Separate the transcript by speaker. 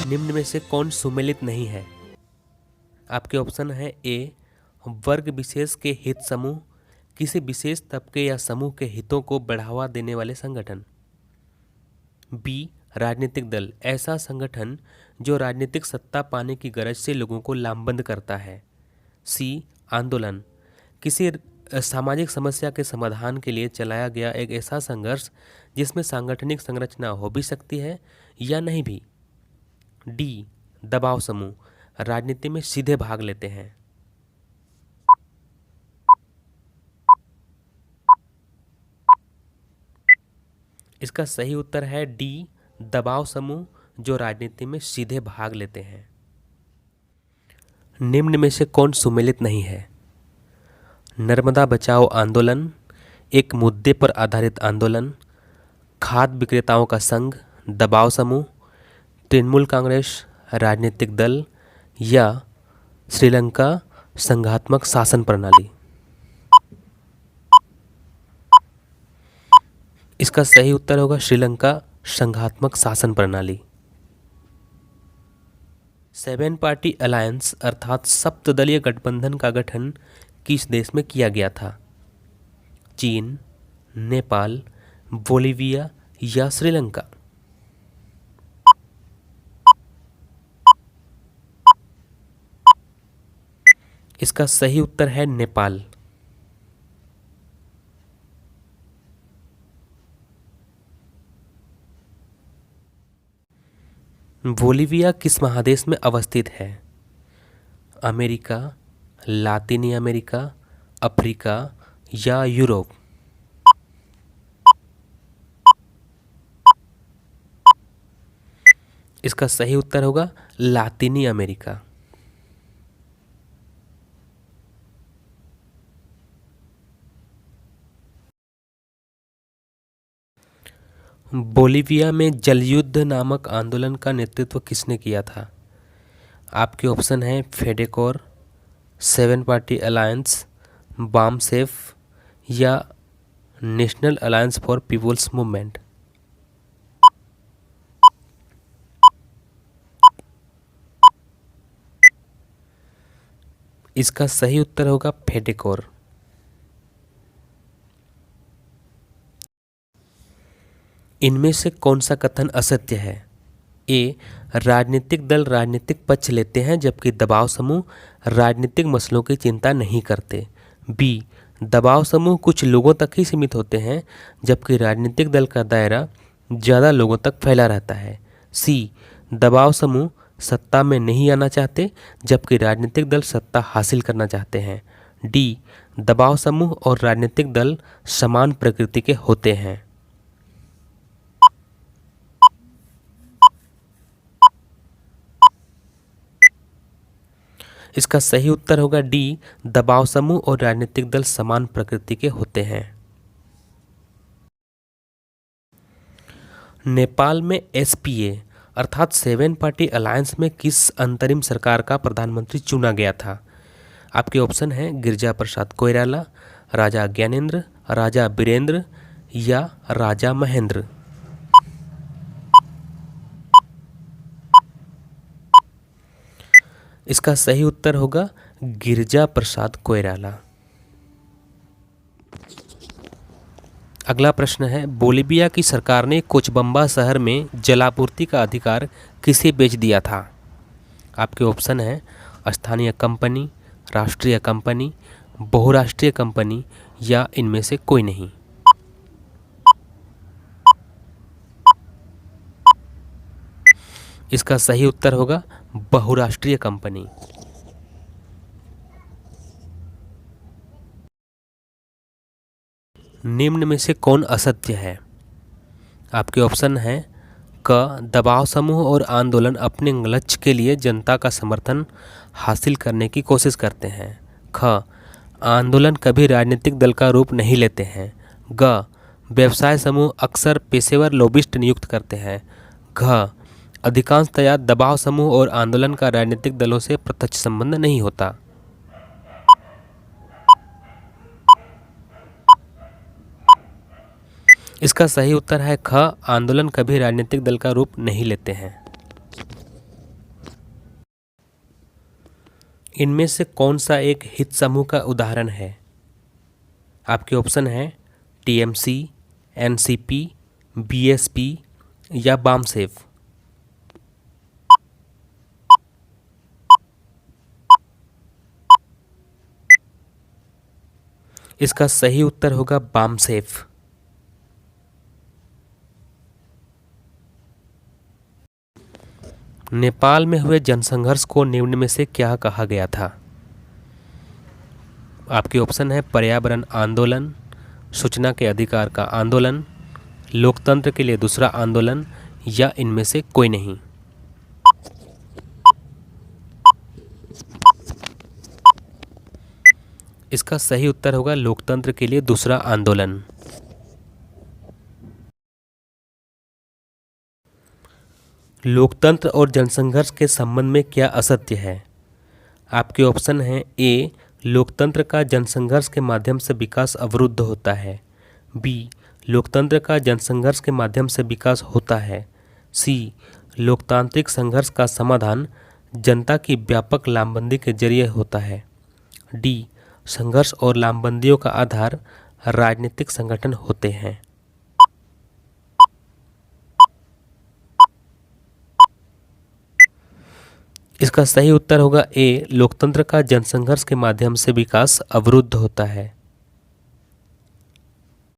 Speaker 1: निम्न में से कौन सुमेलित नहीं है? आपके ऑप्शन है ए वर्ग विशेष के हित समूह, किसी विशेष तबके या समूह के हितों को बढ़ावा देने वाले संगठन। बी राजनीतिक दल, ऐसा संगठन जो राजनीतिक सत्ता पाने की गरज से लोगों को लामबंद करता है। सी आंदोलन, किसी सामाजिक समस्या के समाधान के लिए चलाया गया एक ऐसा संघर्ष जिसमें सांगठनिक संरचना हो भी सकती है या नहीं भी। डी दबाव समूह, राजनीति में सीधे भाग लेते हैं। इसका सही उत्तर है डी दबाव समूह, जो राजनीति में सीधे भाग लेते हैं। निम्न में से कौन सुमेलित नहीं है? नर्मदा बचाओ आंदोलन, एक मुद्दे पर आधारित आंदोलन, खाद्य विक्रेताओं का संघ, दबाव समूह, तृणमूल कांग्रेस, राजनीतिक दल या श्रीलंका संघात्मक शासन प्रणाली। इसका सही उत्तर होगा श्रीलंका संघात्मक शासन प्रणाली। 7 पार्टी अलायंस अर्थात सप्तदलीय गठबंधन का गठन किस देश में किया गया था? चीन, नेपाल, बोलीविया या श्रीलंका। इसका सही उत्तर है नेपाल। बोलीविया किस महादेश में अवस्थित है? अमेरिका, लातीनी अमेरिका, अफ्रीका या यूरोप। इसका सही उत्तर होगा लातीनी अमेरिका। बोलीविया में जलयुद्ध नामक आंदोलन का नेतृत्व किसने किया था? आपके ऑप्शन हैं फेडेकोर, 7 पार्टी अलायंस, बामसेफ या national alliance for people's movement. इसका सही उत्तर होगा फेडेकोर। इनमें से कौन सा कथन असत्य है? ए राजनीतिक दल राजनीतिक पक्ष लेते हैं जबकि दबाव समूह राजनीतिक मसलों की चिंता नहीं करते। बी दबाव समूह कुछ लोगों तक ही सीमित होते हैं जबकि राजनीतिक दल का दायरा ज़्यादा लोगों तक फैला रहता है। सी दबाव समूह सत्ता में नहीं आना चाहते जबकि राजनीतिक दल सत्ता हासिल करना चाहते हैं। डी दबाव समूह और राजनीतिक दल समान प्रकृति के होते हैं। इसका सही उत्तर होगा डी दबाव समूह और राजनीतिक दल समान प्रकृति के होते हैं। नेपाल में एसपीए अर्थात 7 पार्टी अलायंस में किस अंतरिम सरकार का प्रधानमंत्री चुना गया था? आपके ऑप्शन हैं गिरिजा प्रसाद कोइराला, राजा ज्ञानेंद्र, राजा बीरेंद्र या राजा महेंद्र। इसका सही उत्तर होगा गिरिजा प्रसाद कोइराला। अगला प्रश्न है बोलीविया की सरकार ने कोचबम्बा शहर में जलापूर्ति का अधिकार किसे बेच दिया था? आपके ऑप्शन है स्थानीय कंपनी, राष्ट्रीय कंपनी, बहुराष्ट्रीय कंपनी या इनमें से कोई नहीं। इसका सही उत्तर होगा बहुराष्ट्रीय कंपनी। निम्न में से कौन असत्य है? आपके ऑप्शन हैं क दबाव समूह और आंदोलन अपने लक्ष्य के लिए जनता का समर्थन हासिल करने की कोशिश करते हैं। ख आंदोलन कभी राजनीतिक दल का रूप नहीं लेते हैं। ग व्यवसाय समूह अक्सर पेशेवर लॉबिस्ट नियुक्त करते हैं। घ अधिकांशतया दबाव समूह और आंदोलन का राजनीतिक दलों से प्रत्यक्ष संबंध नहीं होता। इसका सही उत्तर है ख आंदोलन कभी राजनीतिक दल का रूप नहीं लेते हैं। इनमें से कौन सा एक हित समूह का उदाहरण है? आपके ऑप्शन हैं टीएमसी, एनसीपी, बीएसपी या बामसेफ। इसका सही उत्तर होगा बामसेफ। नेपाल में हुए जनसंघर्ष को निम्न में से क्या कहा गया था? आपके ऑप्शन है पर्यावरण आंदोलन, सूचना के अधिकार का आंदोलन, लोकतंत्र के लिए दूसरा आंदोलन या इनमें से कोई नहीं। इसका सही उत्तर होगा लोकतंत्र के लिए दूसरा आंदोलन। लोकतंत्र और जनसंघर्ष के संबंध में क्या असत्य है? आपके ऑप्शन हैं ए, लोकतंत्र का जनसंघर्ष के माध्यम से विकास अवरुद्ध होता है, बी, लोकतंत्र का जनसंघर्ष के माध्यम से विकास होता है, सी, लोकतांत्रिक संघर्ष का समाधान जनता की व्यापक लामबंदी के जरिए होता है, डी, संघर्ष और लामबंदियों का आधार राजनीतिक संगठन होते हैं। इसका सही उत्तर होगा ए, लोकतंत्र का जनसंघर्ष के माध्यम से विकास अवरुद्ध होता है।